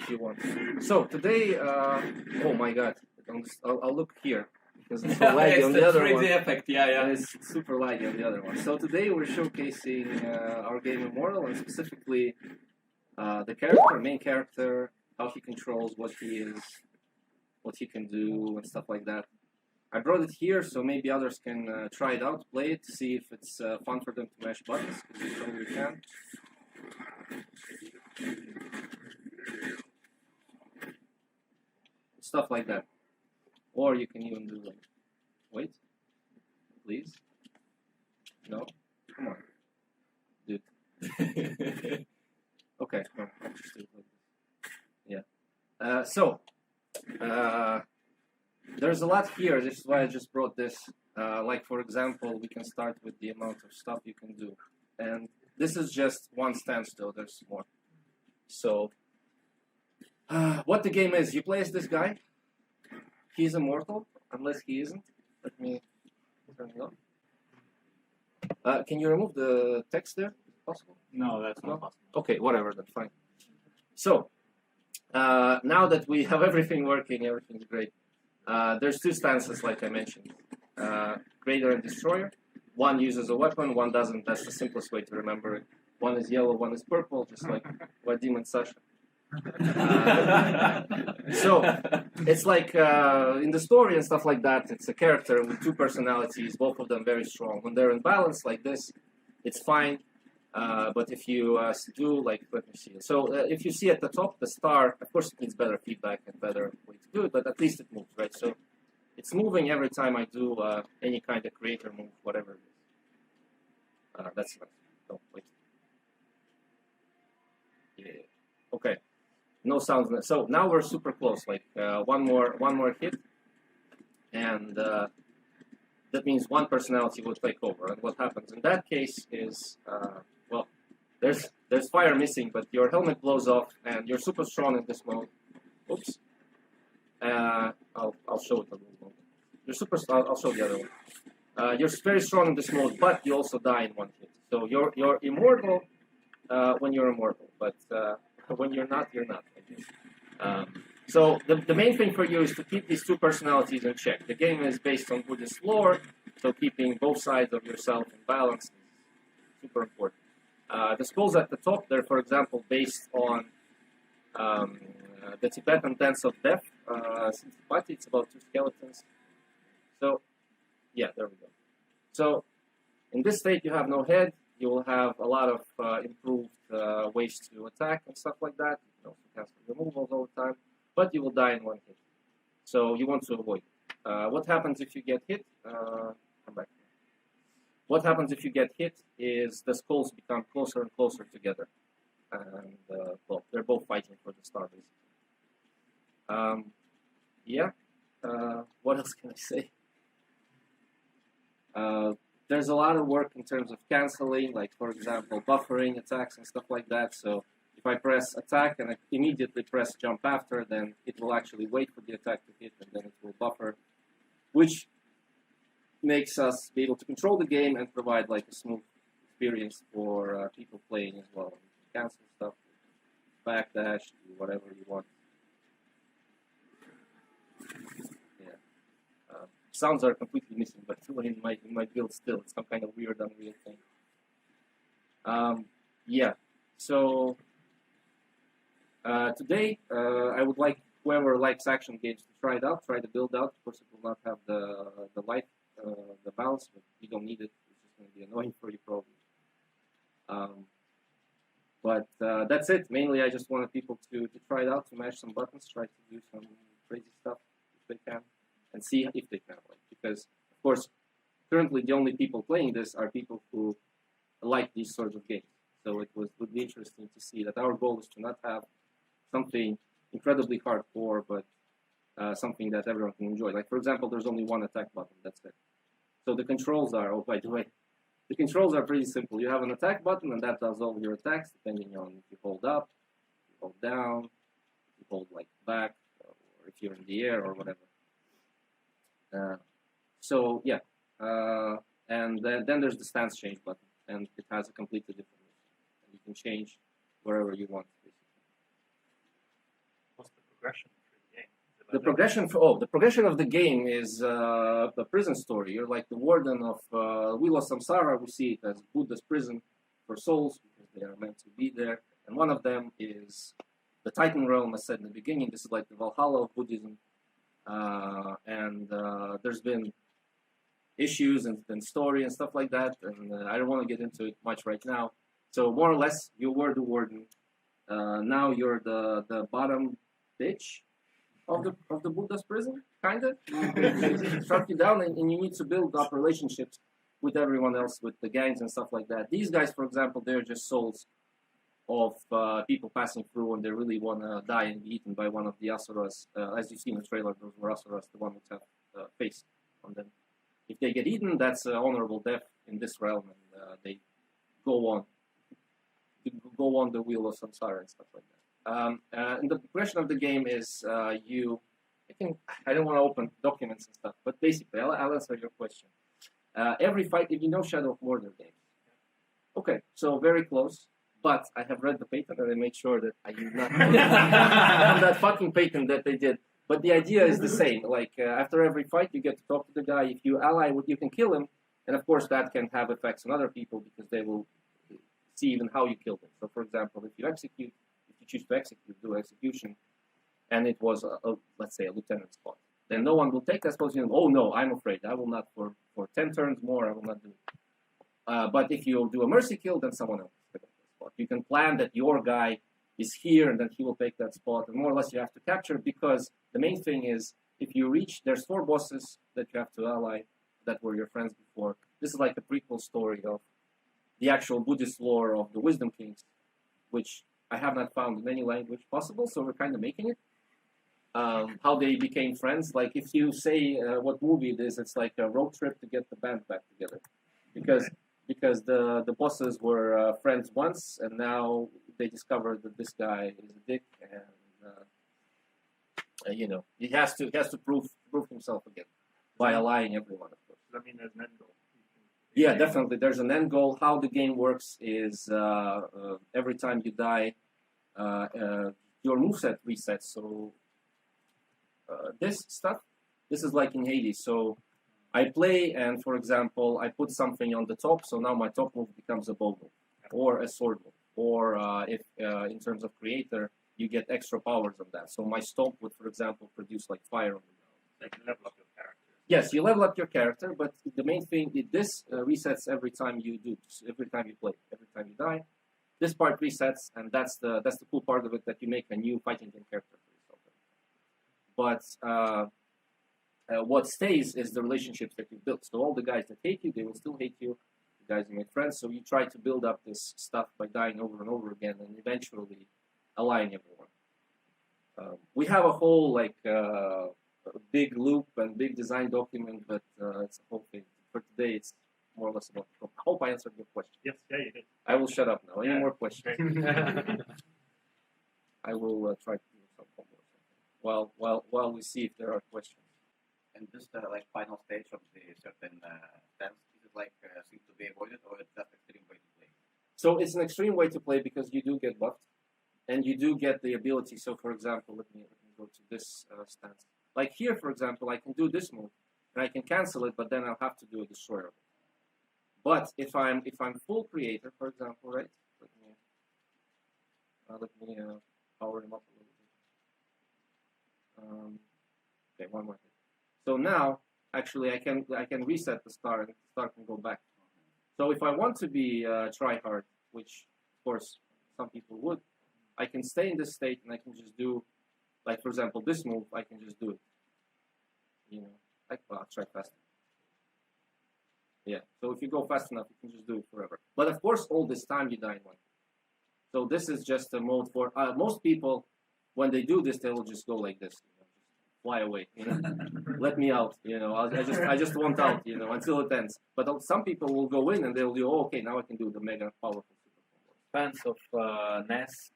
if you want. So today, oh my God, I'll look here because it's so laggy on the other one. Effect. Yeah. It's super laggy on the other one. So today we're showcasing our game Immortal, and specifically the character, main character, how he controls, what he is, what he can do, and stuff like that. I brought it here so maybe others can try it out, play it, see if it's fun for them to mash buttons, because we probably can. Stuff like that. Or you can even do like, wait, please. No? Come on. Dude. Okay, no, I'll just do it like this. Yeah. There's a lot here, this is why I just brought this. Like for example, we can start with the amount of stuff you can do. And this is just one stance though, there's more. So, what the game is, you play as this guy. He's immortal, unless he isn't. Let me turn it on. Can you remove the text there? Is it possible? No, that's not possible. Okay, whatever, then fine. So, now that we have everything working, everything's great. There's two stances, like I mentioned. Creator and Destroyer. One uses a weapon, one doesn't. That's the simplest way to remember it. One is yellow, one is purple, just like Vadim and Sasha. So, it's like in the story and stuff like that, it's a character with two personalities, both of them very strong. When they're in balance like this, it's fine. But if you do, like, let me see. So, if you see at the top, the star, of course it needs better feedback and better way to do it, but at least it moves, right? So, it's moving every time I do any kind of creator move, whatever it is. That's nice. Oh, wait. Yeah. Okay. No sounds. So now we're super close. Like one more hit, and that means one personality will take over. And what happens in that case is, well, there's fire missing, but your helmet blows off, and you're super strong in this mode. Oops. I'll show it a little more. You're super. I'll show the other one. You're very strong in this mode, but you also die in one hit. So you're immortal when you're immortal, but when you're not, you're not. So the main thing for you is to keep these two personalities in check. The game is based on Buddhist lore, so keeping both sides of yourself in balance is super important. The skulls at the top, they're, for example, based on the Tibetan dance of death. It's about two skeletons. So, yeah, there we go. So, in this state, you have no head. You will have a lot of improved ways to attack and stuff like that. You can also cast removals all the time, but you will die in one hit. So you want to avoid it. What happens if you get hit? Come back. What happens if you get hit is the skulls become closer and closer together, and well, they're both fighting for the star, basically. Yeah. What else can I say? There's a lot of work in terms of canceling, like, for example, buffering attacks and stuff like that. So if I press attack and I immediately press jump after, then it will actually wait for the attack to hit, and then it will buffer, which makes us be able to control the game and provide, like, a smooth experience for people playing as well. You can cancel stuff, backdash, do whatever you want. Sounds are completely missing, but in my build still, it's some kind of weird Unreal thing. Yeah, so today I would like whoever likes action games to try it out, try the build out. Of course, it will not have the light, the balance, but you don't need it. It's just going to be annoying for you probably. But that's it. Mainly, I just wanted people to try it out, to mash some buttons, try to do some crazy stuff if they can. And see if they can, like, because, of course, currently the only people playing this are people who like these sorts of games. So it would be interesting to see that our goal is to not have something incredibly hardcore, but something that everyone can enjoy. Like, for example, there's only one attack button, that's it. So the controls are, oh, by the way, the controls are pretty simple. You have an attack button, and that does all your attacks, depending on if you hold up, you hold down, you hold, like, back, or if you're in the air, or whatever. So yeah, and then there's the stance change button, and it has a completely different. And you can change wherever you want. progression through the game? The progression for the progression of the game is the prison story. You're like the warden of Wheel of Samsara. We see it as Buddha's prison for souls because they are meant to be there. And one of them is the Titan realm. I said in the beginning, this is like the Valhalla of Buddhism. There's been issues and story and stuff like that, and I don't want to get into it much right now. So more or less, you were the warden. Now you're the bottom bitch of the Buddha's prison, kind of. Struck you down, and you need to build up relationships with everyone else, with the gangs and stuff like that. These guys, for example, they're just souls of people passing through, and they really want to die and be eaten by one of the asuras. As you see in the trailer, those were asuras, the one which have face on them. If they get eaten, that's an honorable death in this realm, and they go on the wheel of samsara and stuff like that. And the progression of the game is I don't want to open documents and stuff, but basically, I'll answer your question. Every fight, if you know Shadow of Mordor games, okay, so very close. But I have read the patent and I made sure that I did not on that fucking patent that they did. But the idea is the same. Like after every fight, you get to talk to the guy. If you ally with, you can kill him, and of course that can have effects on other people because they will see even how you killed him. So, for example, if you choose to do execution, and it was let's say a lieutenant spot, then no one will take that spot. Oh no, I'm afraid I will not for 10 turns more. I will not do it. But if you do a mercy kill, then someone else will take that spot. You can plan that your guy is here, and then he will take that spot, and more or less you have to capture, because the main thing is, if you reach, there's 4 bosses that you have to ally that were your friends before. This is like a prequel story of the actual Buddhist lore of the Wisdom Kings, which I have not found in any language possible, so we're kind of making it. How they became friends, like if you say what movie it is, it's like a road trip to get the band back together, because the bosses were friends once, and now they discovered that this guy is a dick, and he has to prove himself again by allying everyone, of course. Does that mean there's an end goal? Yeah, definitely. There's an end goal. How the game works is every time you die, your moveset resets. So this is like in Hades. So I play, and for example, I put something on the top, so now my top move becomes a bow move or a sword move. Or if in terms of creator, you get extra powers on that. So my stomp would, for example, produce like fire on the ground. Like level up your character. Yes, you level up your character, but the main thing is this resets every time you play, every time you die. This part resets, and that's the cool part of it, that you make a new fighting game character for yourself. But what stays is the relationships that you built. So all the guys that hate you, they will still hate you. The guys you made friends. So you try to build up this stuff by dying over and over again, and eventually allying everyone. We have a whole big loop and big design document, but it's a whole thing. For today, it's more or less about. I hope I answered your question. Yes, yeah, you did. I will shut up now. Any more questions? I will try to do some homework while we see if there are questions. And just final stage of the certain stance, is it seem to be avoided, or it's just extreme way to play? So it's an extreme way to play because you do get buffed, and you do get the ability. So for example, let me go to this stance. Like here, for example, I can do this move, and I can cancel it, but then I'll have to do a destroyer. But if I'm full creator, for example, right? Let me power him up a little bit. Okay, one more thing. So now, actually, I can reset the star, and the star can go back. So if I want to be try hard, which of course some people would, I can stay in this state, and I can just do, like for example, this move. I can just do it. I'll try faster. Yeah. So if you go fast enough, you can just do it forever. But of course, all this time you die in one. So this is just a mode for most people. When they do this, they will just go like this. Fly away, let me out, I just want out, until it ends. But some people will go in and they'll do, okay, now I can do the mega powerful super combo. Fans of NES,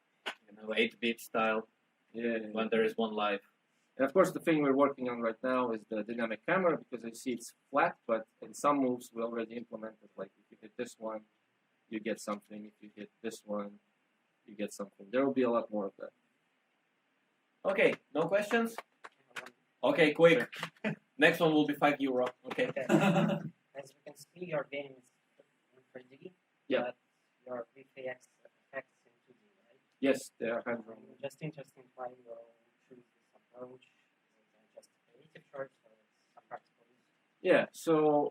8-bit style, when there is one life. And of course, the thing we're working on right now is the dynamic camera, because I see it's flat, but in some moves we already implemented, like if you hit this one, you get something. If you hit this one, you get something. There will be a lot more of that. Okay, no questions? Okay, quick. Next one will be €5. Okay. Okay. As we can see, your game is in 3D, Yeah. but your VFX effects in 2D, right? Yes, they are hand drawn. Just interesting why you choose this approach. Is it just a creative choice or some practical reason? Yeah, so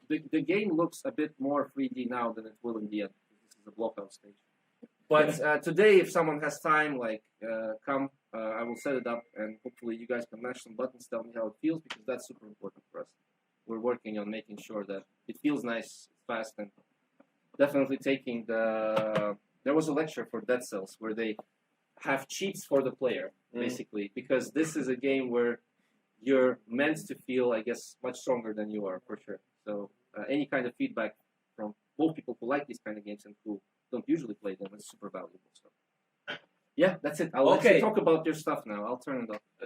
the game looks a bit more 3D now than it will in the end. This is a blockout stage. But today, if someone has time, like, come, I will set it up, and hopefully you guys can mash some buttons, tell me how it feels, because that's super important for us. We're working on making sure that it feels nice, fast, and definitely taking the... There was a lecture for Dead Cells where they have cheats for the player, basically, because this is a game where you're meant to feel, I guess, much stronger than you are, for sure. So any kind of feedback from both people who like these kind of games and who don't usually play them is super valuable. So yeah, that's it. I'll let you talk about your stuff now. I'll turn it off.